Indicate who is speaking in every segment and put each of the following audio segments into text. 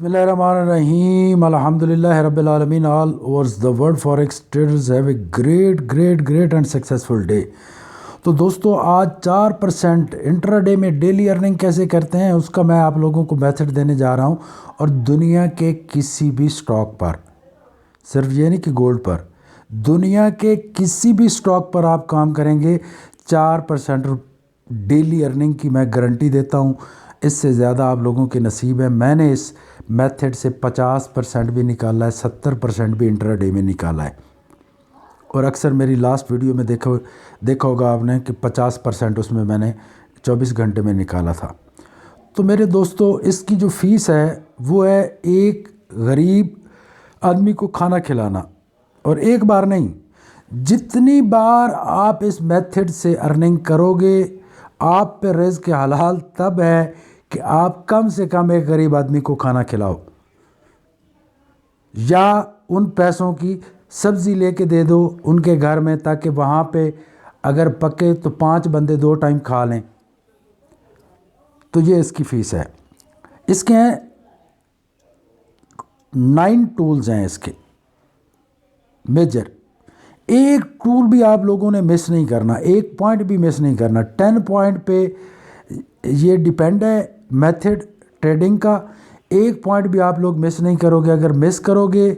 Speaker 1: बिस्मिल्लाहिर्रहमानिर्रहीम अल्हम्दुलिल्लाह रब्बिल आलमीन all overs the world forex traders have a great and successful day. तो दोस्तों आज 4% इंट्राडे में डेली अर्निंग कैसे करते हैं उसका मैं आप लोगों को मेथड देने जा रहा हूं। और दुनिया के किसी भी स्टॉक पर, सिर्फ ये नहीं कि गोल्ड पर, दुनिया के किसी भी स्टॉक पर आप काम करेंगे 4% डेली अर्निंग की मैं गारंटी देता हूँ। इससे ज़्यादा आप लोगों के नसीब है। मैंने इस मेथड से 50% भी निकाला है, 70% भी इंट्राडे में निकाला है। और अक्सर मेरी लास्ट वीडियो में देखा होगा आपने कि 50% उसमें मैंने 24 घंटे में निकाला था। तो मेरे दोस्तों इसकी जो फ़ीस है वो है एक गरीब आदमी को खाना खिलाना। और एक बार नहीं, जितनी बार आप इस मेथड से अर्निंग करोगे आप पे रिज़्क़ के हलाल तब है कि आप कम से कम एक गरीब आदमी को खाना खिलाओ या उन पैसों की सब्ज़ी लेके दे दो उनके घर में, ताकि वहाँ पे अगर पके तो 5 बंदे 2 टाइम खा लें। तो ये इसकी फ़ीस है। इसके 9 टूल्स हैं इसके मेजर। एक टूल भी आप लोगों ने मिस नहीं करना, एक पॉइंट भी मिस नहीं करना। 10 पॉइंट पे ये डिपेंड है मेथड ट्रेडिंग का। एक पॉइंट भी आप लोग मिस नहीं करोगे। अगर मिस करोगे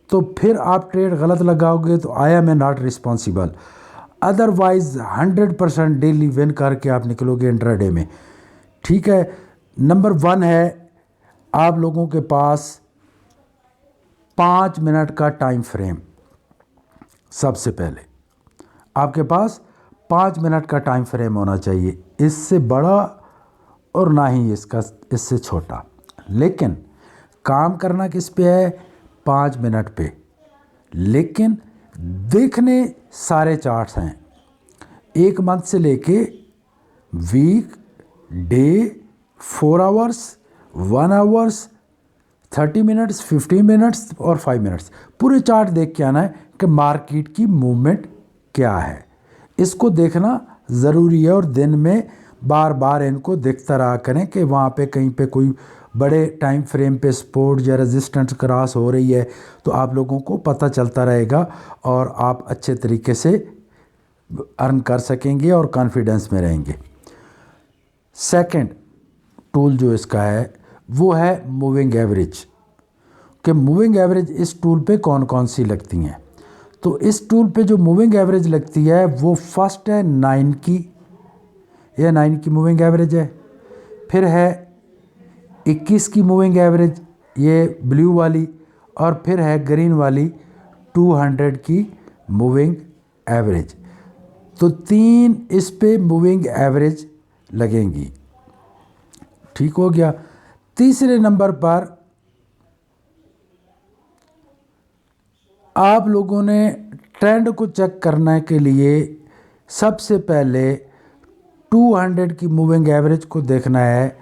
Speaker 1: तो फिर आप ट्रेड गलत लगाओगे तो I am not responsible. Otherwise 100% daily win करके आप निकलोगे इंट्राडे में। ठीक है। नंबर 1 है आप लोगों के पास 5 मिनट का टाइम फ्रेम। सबसे पहले आपके पास 5 मिनट का टाइम फ्रेम होना चाहिए, इससे बड़ा और ना ही इससे छोटा। लेकिन काम करना किस पे है? 5 मिनट पे। लेकिन देखने सारे चार्ट्स हैं, एक मंथ से लेके week, day, 4 hours, 1 hours, 30 minutes, 15 minutes और 5 मिनट्स। पूरे चार्ट देख के आना है कि मार्केट की मूवमेंट क्या है। इसको देखना ज़रूरी है और दिन में बार बार इनको देखता रहा करें कि वहाँ पे कहीं पे कोई बड़े टाइम फ्रेम पे सपोर्ट या रेजिस्टेंस क्रॉस हो रही है तो आप लोगों को पता चलता रहेगा और आप अच्छे तरीके से अर्न कर सकेंगे और कॉन्फिडेंस में रहेंगे। सेकंड टूल जो इसका है वो है मूविंग एवरेज। कि मूविंग एवरेज इस टूल पे कौन कौन सी लगती हैं। तो इस टूल पे जो मूविंग एवरेज लगती है वो फर्स्ट है 9 की, यह 9 की मूविंग एवरेज है। फिर है 21 की मूविंग एवरेज, ये ब्लू वाली। और फिर है ग्रीन वाली 200 की मूविंग एवरेज। तो 3 इस पे मूविंग एवरेज लगेंगी। ठीक हो गया। तीसरे नंबर पर आप लोगों ने ट्रेंड को चेक करने के लिए सबसे पहले 200 की मूविंग एवरेज को देखना है।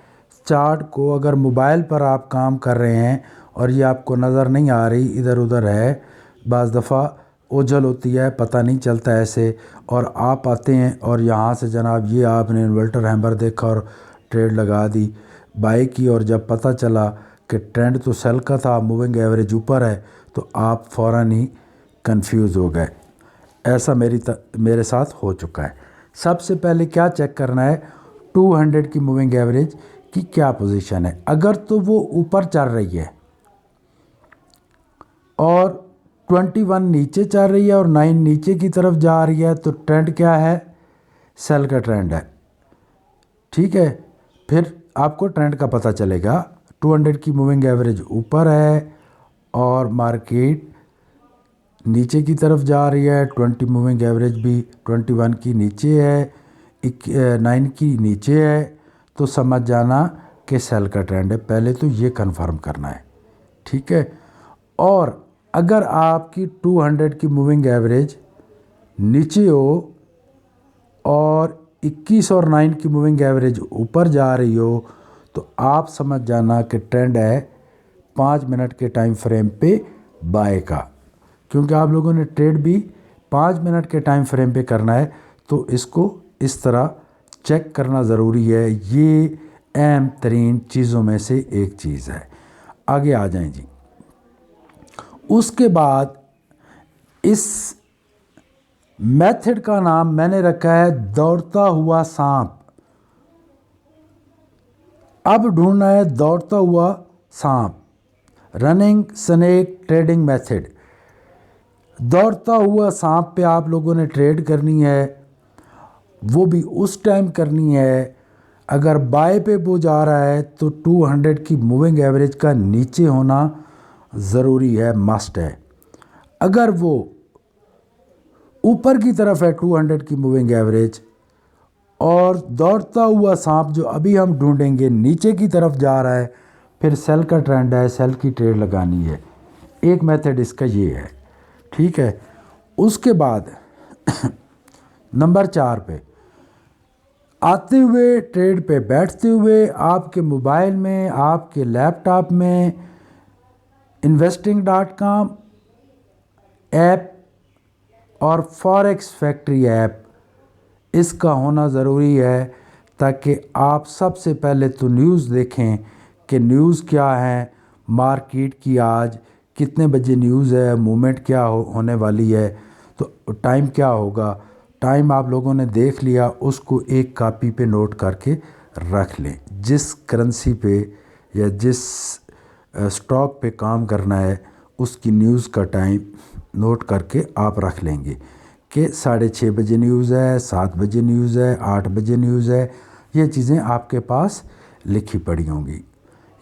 Speaker 1: चार्ट को अगर मोबाइल पर आप काम कर रहे हैं और ये आपको नज़र नहीं आ रही, इधर उधर है, बाज़ दफ़ा ओझल होती है, पता नहीं चलता ऐसे, और आप आते हैं और यहाँ से जनाब ये आपने इन्वर्टर हैमर देखा और ट्रेड लगा दी बाई की, और जब पता चला कि ट्रेंड तो सेल का था, मूविंग एवरेज ऊपर है, तो आप फ़ौरन ही कंफ्यूज हो गए। ऐसा मेरे साथ हो चुका है। सबसे पहले क्या चेक करना है? 200 की मूविंग एवरेज की क्या पोजीशन है। अगर तो वो ऊपर चल रही है और 21 नीचे चल रही है और 9 नीचे की तरफ जा रही है तो ट्रेंड क्या है? सेल का ट्रेंड है। ठीक है। फिर आपको ट्रेंड का पता चलेगा। 200 की मूविंग एवरेज ऊपर है और मार्केट नीचे की तरफ जा रही है। 20 मूविंग एवरेज भी 21 की नीचे है, 9 की नीचे है, तो समझ जाना कि सेल का ट्रेंड है। पहले तो ये कंफर्म करना है। ठीक है। और अगर आपकी 200 की मूविंग एवरेज नीचे हो और 21 और 9 की मूविंग एवरेज ऊपर जा रही हो तो आप समझ जाना कि ट्रेंड है 5 मिनट के टाइम फ्रेम पे बाय का। क्योंकि आप लोगों ने ट्रेड भी 5 मिनट के टाइम फ्रेम पे करना है तो इसको इस तरह चेक करना ज़रूरी है। ये अहम तरीन चीज़ों में से एक चीज़ है। आगे आ जाएं जी। उसके बाद इस मेथड का नाम मैंने रखा है दौड़ता हुआ सांप। अब ढूंढना है दौड़ता हुआ सांप, रनिंग स्नेक ट्रेडिंग मेथड। दौड़ता हुआ सांप पे आप लोगों ने ट्रेड करनी है, वो भी उस टाइम करनी है अगर बाय पे वो जा रहा है तो 200 की मूविंग एवरेज का नीचे होना ज़रूरी है, मस्ट है। अगर वो ऊपर की तरफ है 200 की मूविंग एवरेज और दौड़ता हुआ सांप जो अभी हम ढूंढेंगे नीचे की तरफ जा रहा है, फिर सेल का ट्रेंड है, सेल की ट्रेड लगानी है। एक मेथड इसका ये है, ठीक है। उसके बाद नंबर 4 पे आते हुए ट्रेड पे बैठते हुए आपके मोबाइल में, आपके लैपटॉप में investing.com ऐप और फॉरेक्स फैक्ट्री ऐप इसका होना ज़रूरी है, ताकि आप सबसे पहले तो न्यूज़ देखें कि न्यूज़ क्या है, मार्केट की आज कितने बजे न्यूज़ है, मूवमेंट क्या होने वाली है, तो टाइम क्या होगा। टाइम आप लोगों ने देख लिया, उसको एक कॉपी पे नोट करके रख लें। जिस करेंसी पे या जिस स्टॉक पे काम करना है उसकी न्यूज़ का टाइम नोट करके आप रख लेंगे कि 6:30 बजे न्यूज़ है, 7 बजे न्यूज़ है, 8 बजे न्यूज़ है। ये चीज़ें आपके पास लिखी पड़ी होंगी।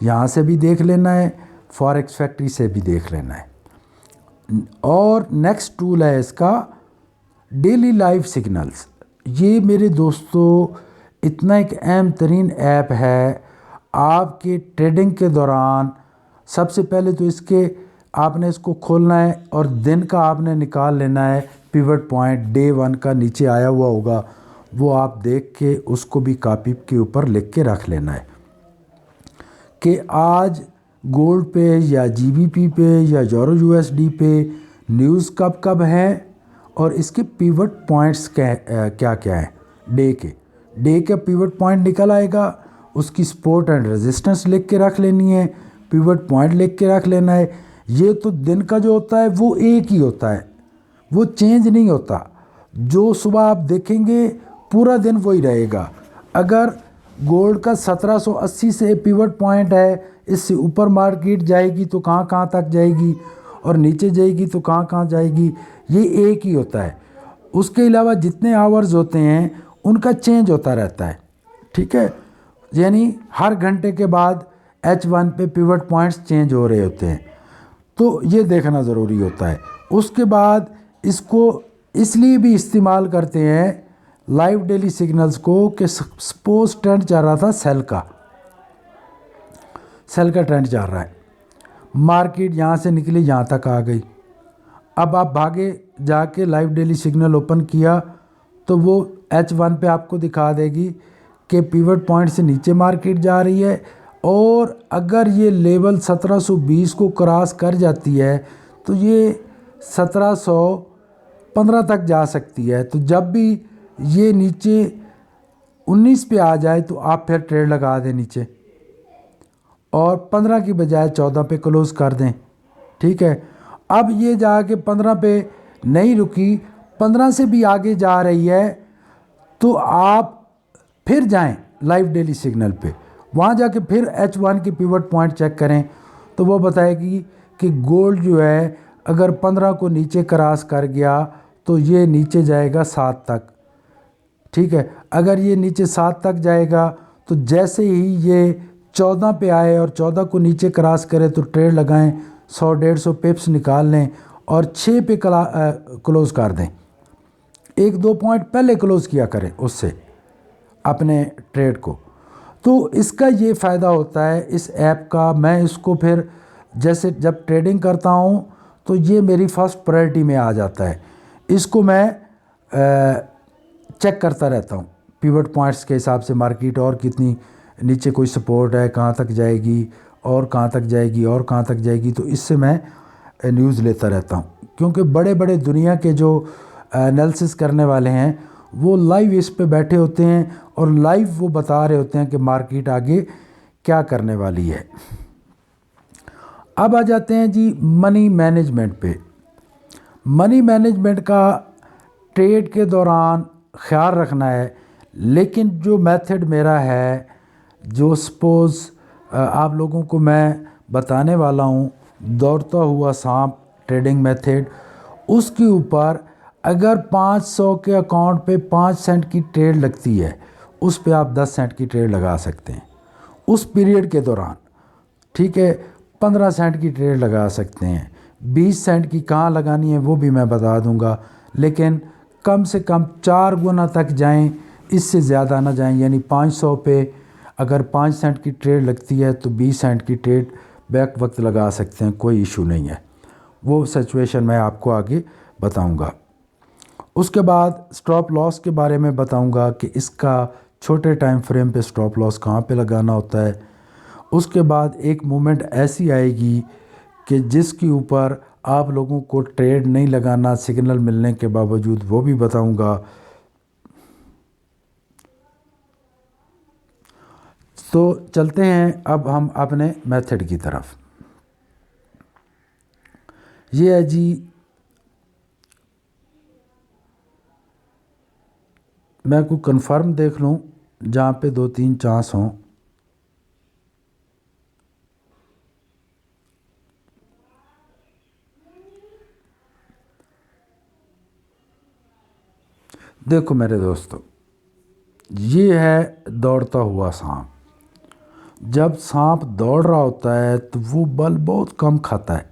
Speaker 1: यहाँ से भी देख लेना है, फॉरेक्स फैक्ट्री से भी देख लेना है। और नेक्स्ट टूल है इसका डेली लाइव सिग्नल्स। ये मेरे दोस्तों इतना एक अहम तरीन ऐप है आपके ट्रेडिंग के दौरान। सबसे पहले तो आपने इसको खोलना है और दिन का आपने निकाल लेना है पिवट पॉइंट डे 1 का नीचे आया हुआ होगा, वो आप देख के उसको भी कॉपी के ऊपर लिख के रख लेना है कि आज गोल्ड पे या जीबीपी पे या यूरो यूएसडी पे न्यूज़ कब कब है और इसके पिवट पॉइंट्स क्या क्या है। डे के पिवट पॉइंट निकल आएगा, उसकी सपोर्ट एंड रेजिस्टेंस लिख के रख लेनी है, पिवट पॉइंट लिख के रख लेना है। ये तो दिन का जो होता है वो एक ही होता है, वो चेंज नहीं होता। जो सुबह आप देखेंगे पूरा दिन वही रहेगा। अगर गोल्ड का 1780 से पिवट पॉइंट है, इससे ऊपर मार्केट जाएगी तो कहाँ कहाँ तक जाएगी और नीचे जाएगी तो कहाँ कहाँ जाएगी, ये एक ही होता है। उसके अलावा जितने आवर्स होते हैं उनका चेंज होता रहता है, ठीक है। यानी हर घंटे के बाद H1 पे पिवट पॉइंट्स चेंज हो रहे होते हैं, तो ये देखना ज़रूरी होता है। उसके बाद इसको इसलिए भी इस्तेमाल करते हैं लाइव डेली सिग्नल्स को कि सपोज ट्रेंड चल रहा था सेल का ट्रेंड चल रहा है, मार्केट यहाँ से निकली यहाँ तक आ गई। अब आप भागे जाके लाइव डेली सिग्नल ओपन किया तो वो H1 पे आपको दिखा देगी कि पिवट पॉइंट से नीचे मार्केट जा रही है, और अगर ये लेवल 1720 को क्रॉस कर जाती है तो ये 1715 तक जा सकती है। तो जब भी ये नीचे 19 पे आ जाए तो आप फिर ट्रेड लगा दें नीचे, और 15 की बजाय 14 पे क्लोज़ कर दें, ठीक है। अब ये जाके 15 पे नहीं रुकी, 15 से भी आगे जा रही है, तो आप फिर जाएं लाइव डेली सिग्नल पे, वहाँ जाके फिर H1 की पिवट पॉइंट चेक करें तो वो बताएगी कि गोल्ड जो है अगर 15 को नीचे क्रॉस कर गया तो ये नीचे जाएगा 7 तक, ठीक है। अगर ये नीचे 7 तक जाएगा तो जैसे ही ये 14 पे आए और 14 को नीचे क्रॉस करे तो ट्रेड लगाएं, 100-150 पिप्स निकाल लें और 6 पे क्लोज़ कर दें। 1-2 पॉइंट पहले क्लोज़ किया करें उससे अपने ट्रेड को। तो इसका ये फ़ायदा होता है इस ऐप का। मैं इसको फिर जैसे जब ट्रेडिंग करता हूँ तो ये मेरी फर्स्ट प्रायोरिटी में आ जाता है। इसको मैं चेक करता रहता हूँ पिवट पॉइंट्स के हिसाब से, मार्केट और कितनी नीचे कोई सपोर्ट है, कहाँ तक जाएगी और कहाँ तक जाएगी और कहाँ तक जाएगी, तो इससे मैं न्यूज़ लेता रहता हूँ। क्योंकि बड़े बड़े दुनिया के जो एनालिसिस करने वाले हैं वो लाइव इस पे बैठे होते हैं और लाइव वो बता रहे होते हैं कि मार्केट आगे क्या करने वाली है। अब आ जाते हैं जी मनी मैनेजमेंट पे। मनी मैनेजमेंट का ट्रेड के दौरान ख्याल रखना है, लेकिन जो मेथड मेरा है, जो सपोज़ आप लोगों को मैं बताने वाला हूँ, दौड़ता हुआ सांप ट्रेडिंग मेथड, उसके ऊपर अगर 500 के अकाउंट पे 5 सेंट की ट्रेड लगती है, उस पे आप 10 सेंट की ट्रेड लगा सकते हैं उस पीरियड के दौरान। ठीक है, 15 सेंट की ट्रेड लगा सकते हैं। 20 सेंट की कहाँ लगानी है वो भी मैं बता दूंगा, लेकिन कम से कम 4 गुना तक जाएं, इससे ज़्यादा ना जाएं। यानी 500 पे अगर 5 सेंट की ट्रेड लगती है तो 20 सेंट की ट्रेड बैक वक्त लगा सकते हैं, कोई इशू नहीं है। वो सिचुएशन मैं आपको आगे बताऊंगा। उसके बाद स्टॉप लॉस के बारे में बताऊंगा कि इसका छोटे टाइम फ्रेम पे स्टॉप लॉस कहाँ पे लगाना होता है। उसके बाद एक मोमेंट ऐसी आएगी कि जिसके ऊपर आप लोगों को ट्रेड नहीं लगाना सिग्नल मिलने के बावजूद, वो भी बताऊंगा। तो चलते हैं अब हम अपने मेथड की तरफ। ये है जी, मैं को कंफर्म देख लूँ जहाँ पे 2-3 चांस हों। देखो मेरे दोस्तों, ये है दौड़ता हुआ सांप। जब सांप दौड़ रहा होता है तो वो बल बहुत कम खाता है।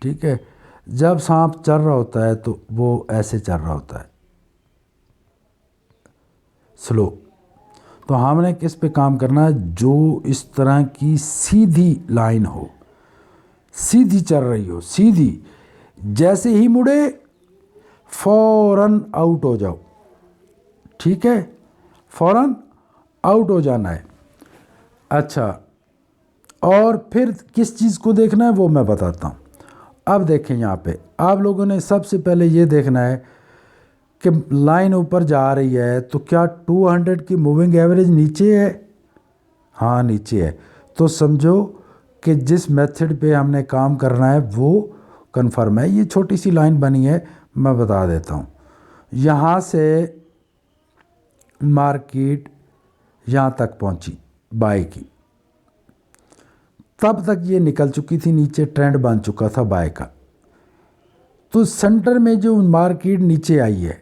Speaker 1: ठीक है, जब सांप चल रहा होता है तो वो ऐसे चल रहा होता है, स्लो। तो हमने किस पे काम करना है, जो इस तरह की सीधी लाइन हो, सीधी चल रही हो, सीधी, जैसे ही मुड़े फौरन आउट हो जाओ। ठीक है, फौरन आउट हो जाना है। अच्छा, और फिर किस चीज़ को देखना है वो मैं बताता हूँ। अब देखें, यहाँ पे आप लोगों ने सबसे पहले ये देखना है कि लाइन ऊपर जा रही है तो क्या 200 की मूविंग एवरेज नीचे है। हाँ नीचे है, तो समझो कि जिस मेथड पे हमने काम करना है वो कंफर्म है। ये छोटी सी लाइन बनी है, मैं बता देता हूँ। यहाँ से मार्केट यहाँ तक पहुँची बाय की, तब तक ये निकल चुकी थी नीचे, ट्रेंड बन चुका था बाय का। तो सेंटर में जो मार्केट नीचे आई है,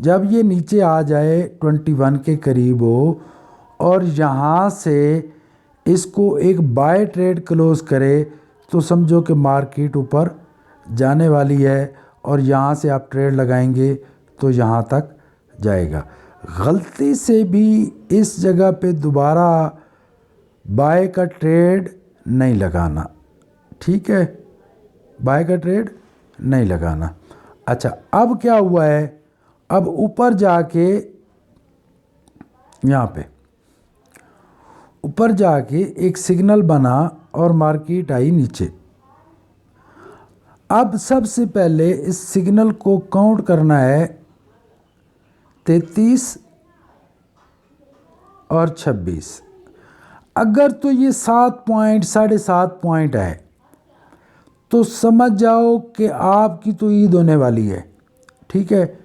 Speaker 1: जब ये नीचे आ जाए 21 के करीब हो और यहाँ से इसको एक बाय ट्रेड क्लोज करे, तो समझो कि मार्केट ऊपर जाने वाली है और यहाँ से आप ट्रेड लगाएंगे तो यहाँ तक जाएगा। गलती से भी इस जगह पे दोबारा बाय का ट्रेड नहीं लगाना। ठीक है, बाय का ट्रेड नहीं लगाना। अच्छा, अब क्या हुआ है, अब ऊपर जाके यहाँ पे ऊपर जाके एक सिग्नल बना और मार्केट आई नीचे। अब सबसे पहले इस सिग्नल को काउंट करना है 33 और 26। अगर तो ये 7 पॉइंट 7.5 पॉइंट है तो समझ जाओ कि आपकी तो ईद होने वाली है। ठीक है,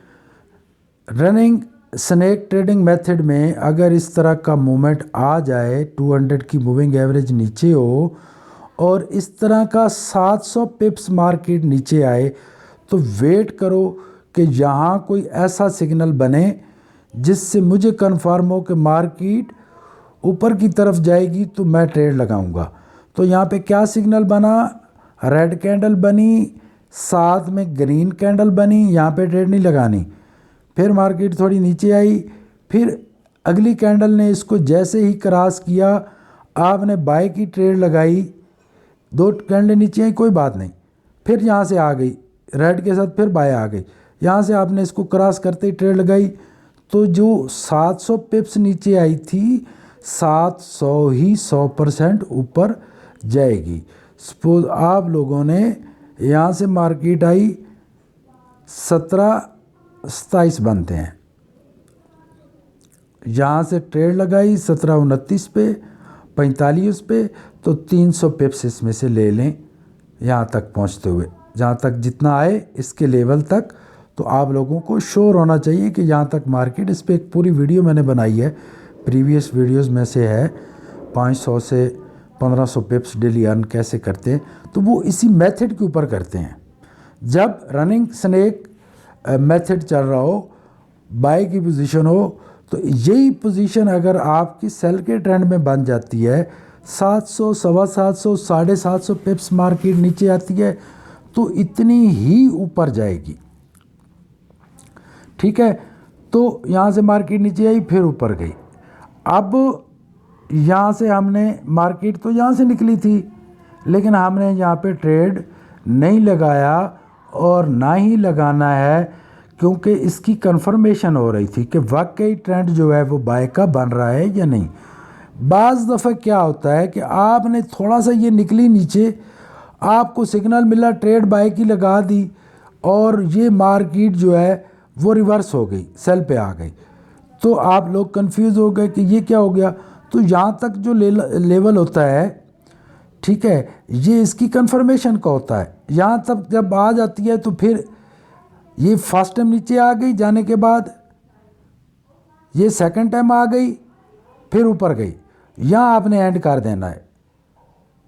Speaker 1: रनिंग स्नेक ट्रेडिंग मेथड में अगर इस तरह का मूवमेंट आ जाए, 200 की मूविंग एवरेज नीचे हो और इस तरह का 700 पिप्स मार्केट नीचे आए, तो वेट करो कि यहाँ कोई ऐसा सिग्नल बने जिससे मुझे कंफर्म हो कि मार्केट ऊपर की तरफ जाएगी तो मैं ट्रेड लगाऊंगा। तो यहाँ पे क्या सिग्नल बना, रेड कैंडल बनी, साथ में ग्रीन कैंडल बनी, यहाँ पे ट्रेड नहीं लगानी। फिर मार्केट थोड़ी नीचे आई, फिर अगली कैंडल ने इसको जैसे ही क्रॉस किया, आपने बाय की ट्रेड लगाई, 2 कैंडल नीचे आई, कोई बात नहीं, फिर यहाँ से आ गई रेड के साथ, फिर बाय आ गई, यहाँ से आपने इसको क्रॉस करते ही ट्रेड लगाई, तो जो 700 पिप्स नीचे आई थी, 700 ही 100% ऊपर जाएगी। सपोज आप लोगों ने यहाँ से मार्केट आई 17-27 बनते हैं, यहाँ से ट्रेड लगाई 17-29 पे, 45 पे, तो 300 पिप्स इसमें से ले लें यहाँ तक पहुँचते हुए, जहाँ तक जितना आए इसके लेवल तक। तो आप लोगों को श्योर होना चाहिए कि यहाँ तक मार्केट, इस पर एक पूरी वीडियो मैंने बनाई है, प्रीवियस वीडियोस में से है, 500 से 1500 पिप्स डेली अर्न कैसे करते हैं। तो वो इसी मेथड के ऊपर करते हैं। जब रनिंग स्नेक मेथड चल रहा हो, बाय की पोजीशन हो, तो यही पोजीशन अगर आपकी सेल के ट्रेंड में बन जाती है, 700, 750, 750 पिप्स मार्केट नीचे आती है, तो इतनी ही ऊपर जाएगी। ठीक है, तो यहाँ से मार्केट नीचे आई, फिर ऊपर गई। अब यहाँ से हमने, मार्केट तो यहाँ से निकली थी, लेकिन हमने यहाँ पे ट्रेड नहीं लगाया और ना ही लगाना है, क्योंकि इसकी कंफर्मेशन हो रही थी कि वाकई ट्रेंड जो है वो बाय का बन रहा है या नहीं। बाज़ दफ़ा क्या होता है कि आपने थोड़ा सा ये निकली नीचे, आपको सिग्नल मिला, ट्रेड बाय की लगा दी, और ये मार्केट जो है वो रिवर्स हो गई, सेल पे आ गई। तो आप लोग कंफ्यूज हो गए कि ये क्या हो गया। तो यहाँ तक जो लेवल होता है, ठीक है, ये इसकी कंफर्मेशन का होता है। यहाँ तक जब आ जाती है तो फिर ये फर्स्ट टाइम नीचे आ गई, जाने के बाद ये सेकंड टाइम आ गई, फिर ऊपर गई। यहाँ आपने एंड कर देना है।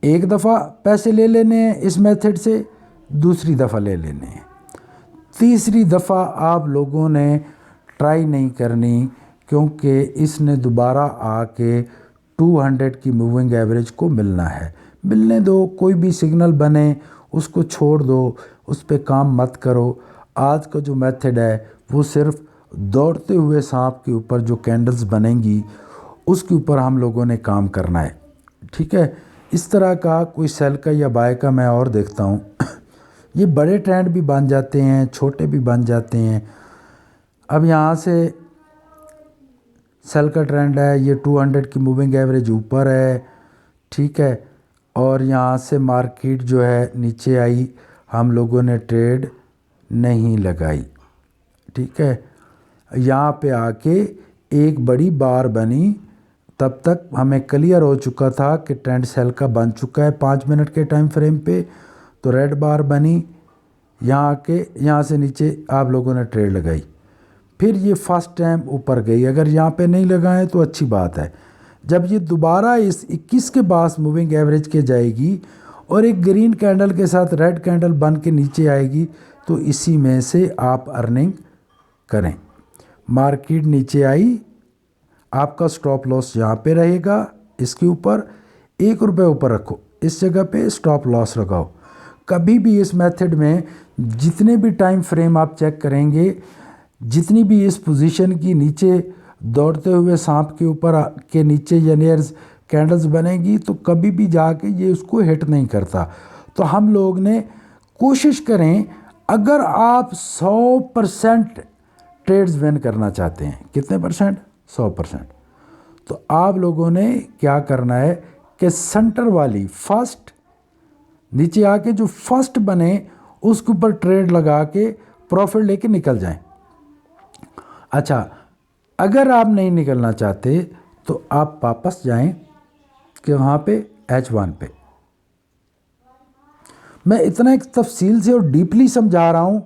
Speaker 1: एक दफ़ा पैसे ले लेने हैं इस मेथड से, दूसरी दफ़ा ले लेने हैं, तीसरी दफ़ा आप लोगों ने ट्राई नहीं करनी, क्योंकि इसने दोबारा आके 200 की मूविंग एवरेज को मिलना है। मिलने दो, कोई भी सिग्नल बने उसको छोड़ दो, उस पर काम मत करो। आज का जो मेथड है वो सिर्फ दौड़ते हुए सांप के ऊपर जो कैंडल्स बनेंगी उसके ऊपर हम लोगों ने काम करना है। ठीक है, इस तरह का कोई सेल का या बाय का मैं और देखता हूँ। ये बड़े ट्रेंड भी बन जाते हैं, छोटे भी बन जाते हैं। अब यहाँ से सेल का ट्रेंड है, ये 200 की मूविंग एवरेज ऊपर है, ठीक है, और यहाँ से मार्केट जो है नीचे आई, हम लोगों ने ट्रेड नहीं लगाई। ठीक है, यहाँ पे आके एक बड़ी बार बनी, तब तक हमें क्लियर हो चुका था कि ट्रेंड सेल का बन चुका है 5 मिनट के टाइम फ्रेम पे। तो रेड बार बनी, यहाँ आके यहाँ से नीचे आप लोगों ने ट्रेड लगाई, फिर ये फर्स्ट टाइम ऊपर गई। अगर यहाँ पे नहीं लगाएं तो अच्छी बात है। जब ये दोबारा इस 21 के पास मूविंग एवरेज के जाएगी और एक ग्रीन कैंडल के साथ रेड कैंडल बन के नीचे आएगी, तो इसी में से आप अर्निंग करें। मार्केट नीचे आई, आपका स्टॉप लॉस यहाँ पे रहेगा, इसके ऊपर ₹1 ऊपर रखो, इस जगह पे स्टॉप लॉस लगाओ। कभी भी इस मेथड में जितने भी टाइम फ्रेम आप चेक करेंगे, जितनी भी इस पोजीशन की नीचे दौड़ते हुए सांप के ऊपर के नीचे या नियर्स कैंडल्स बनेगी, तो कभी भी जाके ये उसको हिट नहीं करता। तो हम लोग ने कोशिश करें, अगर आप 100% ट्रेड्स विन करना चाहते हैं, कितने परसेंट? 100%। तो आप लोगों ने क्या करना है कि सेंटर वाली फर्स्ट, नीचे आके जो फर्स्ट बने उसके ऊपर ट्रेड लगा के प्रॉफिट लेके निकल जाएं। अच्छा, अगर आप नहीं निकलना चाहते तो आप वापस जाएं कि वहाँ पे H1 पे। मैं इतना एक तफसील से और डीपली समझा रहा हूँ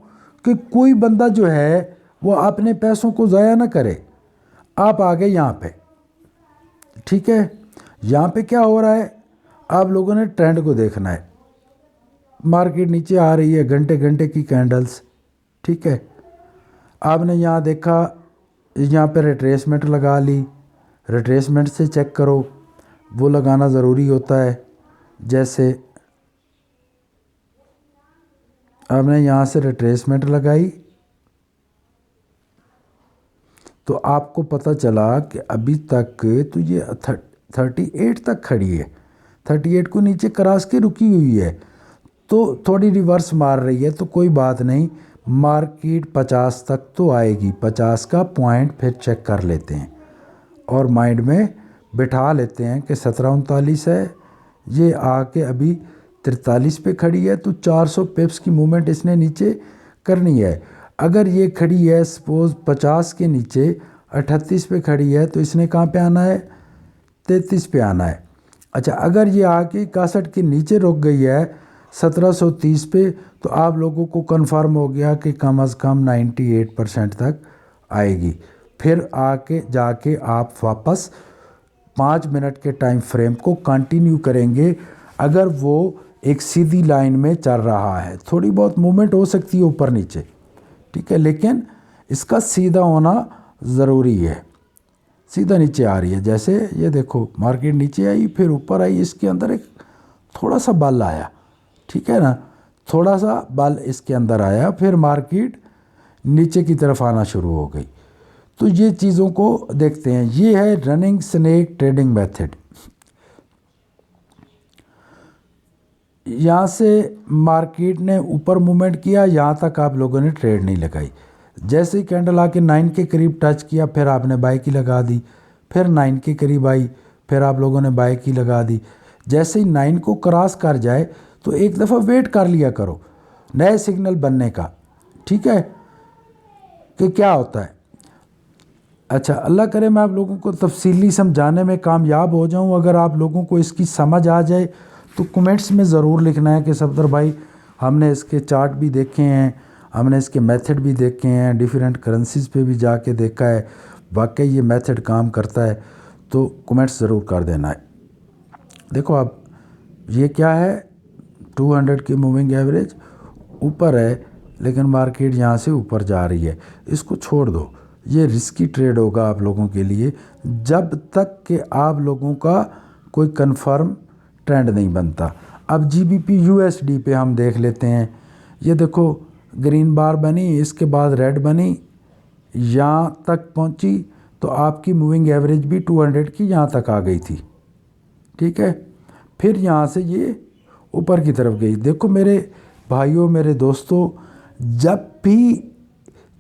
Speaker 1: कि कोई बंदा जो है वो अपने पैसों को ज़ाया ना करे। आप आ गए यहाँ पे, ठीक है, यहाँ पे क्या हो रहा है, आप लोगों ने ट्रेंड को देखना है। मार्केट नीचे आ रही है, घंटे घंटे की कैंडल्स, ठीक है, आपने यहाँ देखा, यहाँ पे रिट्रेसमेंट लगा ली, रिट्रेसमेंट से चेक करो, वो लगाना ज़रूरी होता है। जैसे आपने यहाँ से रिट्रेसमेंट लगाई तो आपको पता चला कि अभी तक तो ये 38 तक खड़ी है, 38 को नीचे क्रॉस के रुकी हुई है, तो थोड़ी रिवर्स मार रही है, तो कोई बात नहीं, मार्केट 50 तक तो आएगी। 50 का पॉइंट फिर चेक कर लेते हैं और माइंड में बिठा लेते हैं कि 1739 है, ये आके अभी 43 पे खड़ी है, तो 400 पिप्स की मूवमेंट इसने नीचे करनी है। अगर ये खड़ी है सपोज़ 50 के नीचे 38 पे खड़ी है, तो इसने कहाँ पे आना है? 33 पे आना है। अच्छा, अगर ये आके 61 के नीचे रुक गई है 1730 पे, तो आप लोगों को कंफर्म हो गया कि कम से कम 98% तक आएगी। फिर आके जाके आप वापस 5 मिनट के टाइम फ्रेम को कंटिन्यू करेंगे। अगर वो एक सीधी लाइन में चल रहा है, थोड़ी बहुत मूवमेंट हो सकती है ऊपर नीचे, ठीक है, लेकिन इसका सीधा होना ज़रूरी है। सीधा नीचे आ रही है, जैसे ये देखो मार्केट नीचे आई फिर ऊपर आई, इसके अंदर एक थोड़ा सा बल आया, ठीक है ना, थोड़ा सा बल इसके अंदर आया, फिर मार्केट नीचे की तरफ आना शुरू हो गई। तो ये चीज़ों को देखते हैं। ये है रनिंग स्नेक ट्रेडिंग मेथड। यहाँ से मार्केट ने ऊपर मूवमेंट किया, यहाँ तक आप लोगों ने ट्रेड नहीं लगाई। जैसे ही कैंडल आके 9 के करीब टच किया, फिर आपने बाय की लगा दी, फिर 9 के करीब आई, फिर आप लोगों ने बाय की लगा दी। जैसे ही 9 को क्रॉस कर जाए तो एक दफ़ा वेट कर लिया करो नए सिग्नल बनने का, ठीक है, कि क्या होता है। अच्छा, अल्लाह करे मैं आप लोगों को तफसीली समझाने में कामयाब हो जाऊं। अगर आप लोगों को इसकी समझ आ जाए तो कमेंट्स में ज़रूर लिखना है कि सफदर भाई हमने इसके चार्ट भी देखे हैं, हमने इसके मेथड भी देखे हैं, डिफरेंट करेंसीज पे भी जाके देखा है, वाकई ये मेथड काम करता है। तो कमेंट्स ज़रूर कर देना है। देखो अब ये क्या है, 200 की मूविंग एवरेज ऊपर है, लेकिन मार्केट यहाँ से ऊपर जा रही है, इसको छोड़ दो। ये रिस्की ट्रेड होगा आप लोगों के लिए जब तक कि आप लोगों का कोई कंफर्म ट्रेंड नहीं बनता। अब GBP USD पे हम देख लेते हैं। ये देखो ग्रीन बार बनी, इसके बाद रेड बनी, यहाँ तक पहुँची, तो आपकी मूविंग एवरेज भी 200 की यहाँ तक आ गई थी, ठीक है। फिर यहाँ से ये ऊपर की तरफ गई। देखो मेरे भाइयों, मेरे दोस्तों, जब भी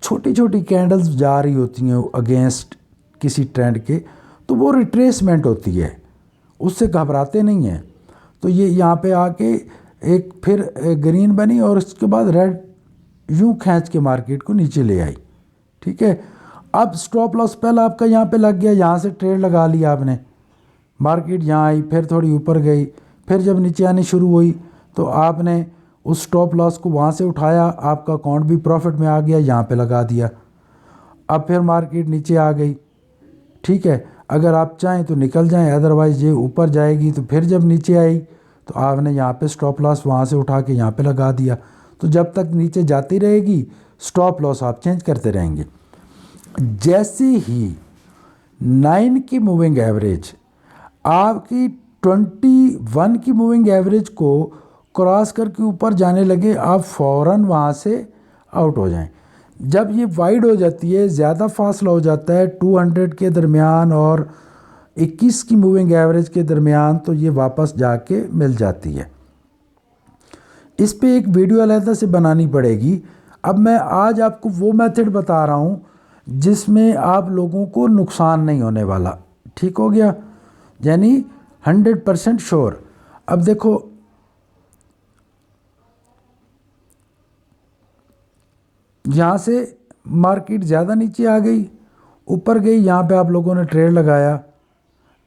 Speaker 1: छोटी छोटी कैंडल्स जा रही होती हैं अगेंस्ट किसी ट्रेंड के, तो वो रिट्रेसमेंट होती है, उससे घबराते नहीं हैं। तो ये यहाँ पे आके एक फिर ग्रीन बनी और उसके बाद रेड यूं खींच के मार्केट को नीचे ले आई, ठीक है। अब स्टॉप लॉस पहले आपका यहाँ पे लग गया, यहाँ से ट्रेड लगा लिया आपने, मार्केट यहाँ आई, फिर थोड़ी ऊपर गई, फिर जब नीचे आनी शुरू हुई तो आपने उस स्टॉप लॉस को वहाँ से उठाया, आपका अकाउंट भी प्रॉफिट में आ गया, यहाँ पे लगा दिया। अब फिर मार्केट नीचे आ गई, ठीक है, अगर आप चाहें तो निकल जाएं, अदरवाइज़ ये ऊपर जाएगी। तो फिर जब नीचे आई तो आपने यहाँ पे स्टॉप लॉस वहाँ से उठा के यहाँ पे लगा दिया। तो जब तक नीचे जाती रहेगी स्टॉप लॉस आप चेंज करते रहेंगे। जैसे ही 9 की मूविंग एवरेज आपकी 21 की मूविंग एवरेज को क्रॉस करके ऊपर जाने लगे, आप फ़ौरन वहाँ से आउट हो जाएं। जब ये वाइड हो जाती है, ज़्यादा फासला हो जाता है 200 के दरमियान और 21 की मूविंग एवरेज के दरमियान, तो ये वापस जाके मिल जाती है। इस पे एक वीडियो अलहदा से बनानी पड़ेगी। अब मैं आज आपको वो मेथड बता रहा हूँ जिसमें आप लोगों को नुकसान नहीं होने वाला, ठीक हो गया, यानी 100% श्योर। अब देखो यहाँ से मार्केट ज़्यादा नीचे आ गई, ऊपर गई, यहाँ पे आप लोगों ने ट्रेड लगाया,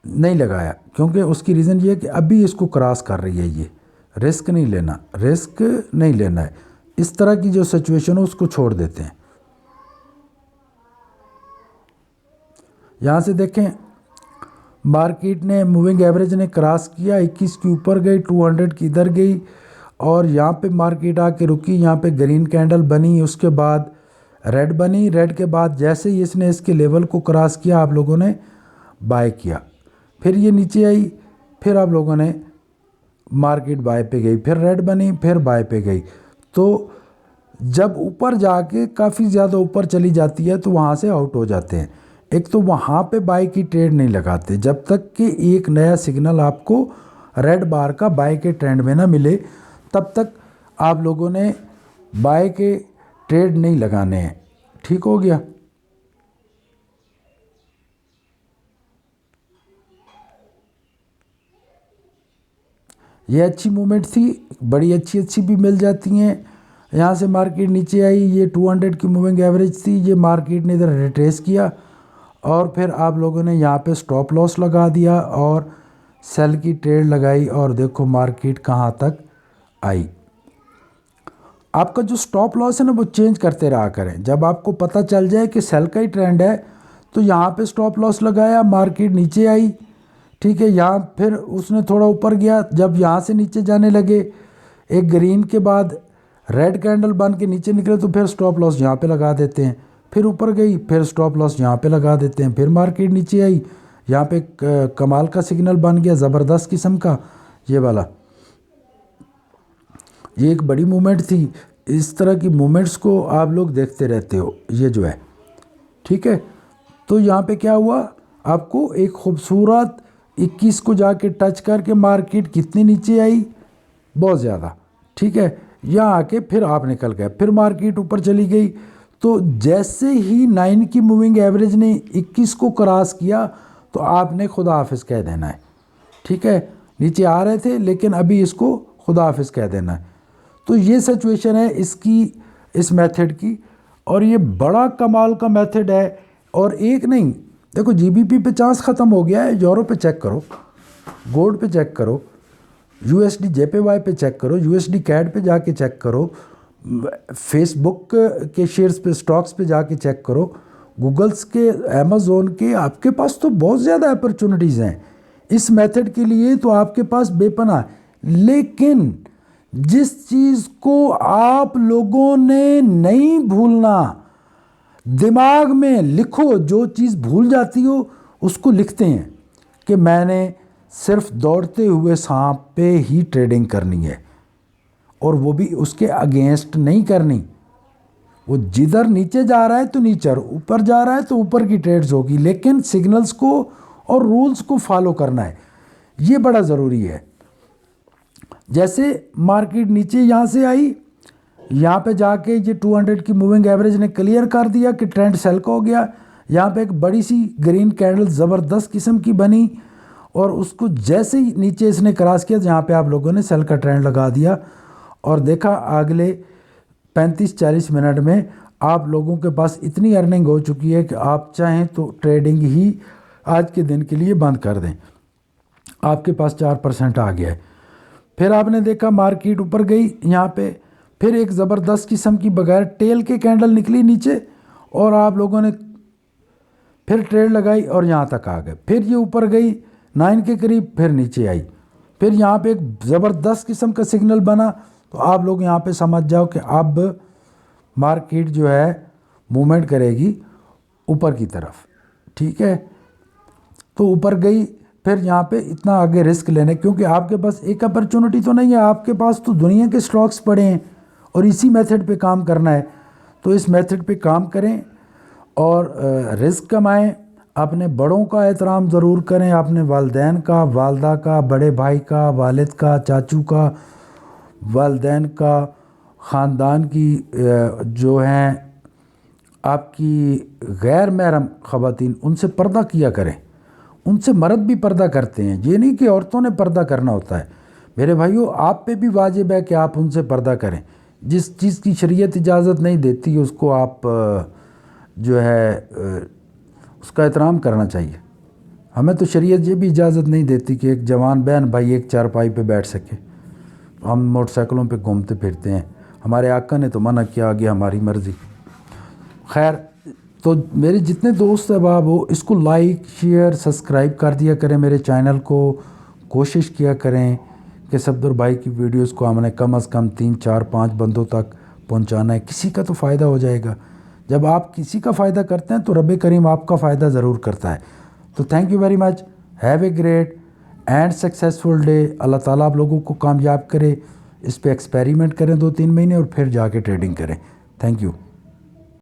Speaker 1: नहीं लगाया, क्योंकि उसकी रीज़न ये है कि अभी इसको क्रॉस कर रही है, ये रिस्क नहीं लेना, रिस्क नहीं लेना है। इस तरह की जो सिचुएशन हो उसको छोड़ देते हैं। यहाँ से देखें मार्केट ने मूविंग एवरेज ने क्रॉस किया, 21 के ऊपर गई, 200 की इधर गई और यहाँ पे मार्केट आके रुकी। यहाँ पे ग्रीन कैंडल बनी, उसके बाद रेड बनी, रेड के बाद जैसे ही इसने इसके लेवल को क्रॉस किया आप लोगों ने बाय किया, फिर ये नीचे आई, फिर आप लोगों ने मार्केट बाय पे गई, फिर रेड बनी, फिर बाय पे गई। तो जब ऊपर जाके काफ़ी ज़्यादा ऊपर चली जाती है तो वहाँ से आउट हो जाते हैं। एक तो वहाँ पे बाय की ट्रेड नहीं लगाते जब तक कि एक नया सिग्नल आपको रेड बार का बाय के ट्रेंड में ना मिले, तब तक आप लोगों ने बाय के ट्रेड नहीं लगाने हैं, ठीक हो गया। ये अच्छी मूवमेंट थी, बड़ी अच्छी भी मिल जाती हैं। यहाँ से मार्केट नीचे आई, ये 200 की मूविंग एवरेज थी, ये मार्केट ने इधर रिट्रेस किया और फिर आप लोगों ने यहाँ पे स्टॉप लॉस लगा दिया और सेल की ट्रेड लगाई और देखो मार्केट कहाँ तक आई। आपका जो स्टॉप लॉस है ना वो चेंज करते रहा करें। जब आपको पता चल जाए कि सेल का ही ट्रेंड है तो यहाँ पे स्टॉप लॉस लगाया, मार्केट नीचे आई, ठीक है, यहाँ फिर उसने थोड़ा ऊपर गया, जब यहाँ से नीचे जाने लगे एक ग्रीन के बाद रेड कैंडल बन के नीचे निकले तो फिर स्टॉप लॉस यहाँ पे लगा देते हैं, फिर ऊपर गई फिर स्टॉप लॉस यहाँ पे लगा देते हैं, फिर मार्केट नीचे आई, यहाँ पे कमाल का सिग्नल बन गया ज़बरदस्त किस्म का ये वाला, ये एक बड़ी मूवमेंट थी। इस तरह की मूवमेंट्स को आप लोग देखते रहते हो ये जो है, ठीक है। तो यहाँ पे क्या हुआ, आपको एक खूबसूरत 21 को जाके टच करके मार्केट कितनी नीचे आई, बहुत ज़्यादा, ठीक है। यहाँ आके फिर आप निकल गए, फिर मार्केट ऊपर चली गई। तो जैसे ही 9 की मूविंग एवरेज ने 21 को क्रॉस किया तो आपने खुदा हाफिज़ कह देना है, ठीक है। नीचे आ रहे थे लेकिन अभी इसको खुदा हाफिज़ कह देना है। तो ये सिचुएशन है इसकी, इस मेथड की, और ये बड़ा कमाल का मेथड है। और एक नहीं, देखो जीबीपी पे चांस ख़त्म हो गया है, यूरो पे चेक करो, गोल्ड पे चेक करो, यूएसडी जेपीवाई पे चेक करो, यूएसडी कैड पे जाके चेक करो, फेसबुक के शेयर्स पे, स्टॉक्स पे जाके चेक करो, गूगल्स के, अमेज़ोन के, आपके पास तो बहुत ज़्यादा अपॉर्चुनिटीज़ हैं इस मेथड के लिए, तो आपके पास बेपनाह है। लेकिन जिस चीज़ को आप लोगों ने नहीं भूलना, दिमाग में लिखो, जो चीज़ भूल जाती हो उसको लिखते हैं कि मैंने सिर्फ दौड़ते हुए सांप पे ही ट्रेडिंग करनी है, और वो भी उसके अगेंस्ट नहीं करनी। वो जिधर नीचे जा रहा है तो नीचे, ऊपर जा रहा है तो ऊपर की ट्रेड्स होगी, लेकिन सिग्नल्स को और रूल्स को फॉलो करना है, ये बड़ा ज़रूरी है। जैसे मार्केट नीचे यहाँ से आई, यहाँ पे जाके ये 200 की मूविंग एवरेज ने क्लियर कर दिया कि ट्रेंड सेल का हो गया। यहाँ पे एक बड़ी सी ग्रीन कैंडल ज़बरदस्त किस्म की बनी, और उसको जैसे ही नीचे इसने क्रॉस किया जहाँ पे आप लोगों ने सेल का ट्रेंड लगा दिया, और देखा अगले 35-40 मिनट में आप लोगों के पास इतनी अर्निंग हो चुकी है कि आप चाहें तो ट्रेडिंग ही आज के दिन के लिए बंद कर दें, आपके पास 4% आ गया है। फिर आपने देखा मार्केट ऊपर गई, यहाँ पे फिर एक ज़बरदस्त किस्म की बगैर टेल के कैंडल निकली नीचे, और आप लोगों ने फिर ट्रेड लगाई और यहाँ तक आ गए। फिर ये ऊपर गई 9 के करीब, फिर नीचे आई, फिर यहाँ पे एक ज़बरदस्त किस्म का सिग्नल बना। तो आप लोग यहाँ पे समझ जाओ कि अब मार्केट जो है मूवमेंट करेगी ऊपर की तरफ, ठीक है। तो ऊपर गई, फिर यहाँ पे इतना आगे रिस्क लेने, क्योंकि आपके पास एक अपॉर्चुनिटी तो नहीं है, आपके पास तो दुनिया के स्टॉक्स पड़े हैं और इसी मेथड पे काम करना है। तो इस मेथड पे काम करें और रिस्क कमाएं, अपने बड़ों का एहतराम ज़रूर करें, अपने वालिदैन का, वालदा का, बड़े भाई का, वालिद का, चाचू का, वालिदैन का, ख़ानदान की जो हैं आपकी गैर महरम ख़वातीन, उनसे पर्दा किया करें। उनसे मर्द भी पर्दा करते हैं, ये नहीं कि औरतों ने पर्दा करना होता है। मेरे भाइयों, आप पे भी वाजिब है कि आप उनसे पर्दा करें। जिस चीज़ की शरीयत इजाज़त नहीं देती उसको आप जो है उसका एहतराम करना चाहिए। हमें तो शरीयत ये भी इजाज़त नहीं देती कि एक जवान बहन भाई एक चारपाई पे बैठ सके, हम मोटरसाइकिलों पे घूमते फिरते हैं। हमारे आका ने तो मना किया, आगे हमारी मर्ज़ी। खैर, तो मेरे जितने दोस्त अहबाब हो, इसको लाइक शेयर सब्सक्राइब कर दिया करें मेरे चैनल को। कोशिश किया करें कि सफदर भाई की वीडियोस को हमने कम से कम 3, 4, 5 बंदों तक पहुंचाना है। किसी का तो फ़ायदा हो जाएगा। जब आप किसी का फ़ायदा करते हैं तो रब करीम आपका फ़ायदा ज़रूर करता है। तो thank you very much, have a great and successful day. Allah Taala आप लोगों को कामयाब करे। इस पे एक्सपेरिमेंट करें 2-3 महीने और फिर जाके ट्रेडिंग करें। Thank you.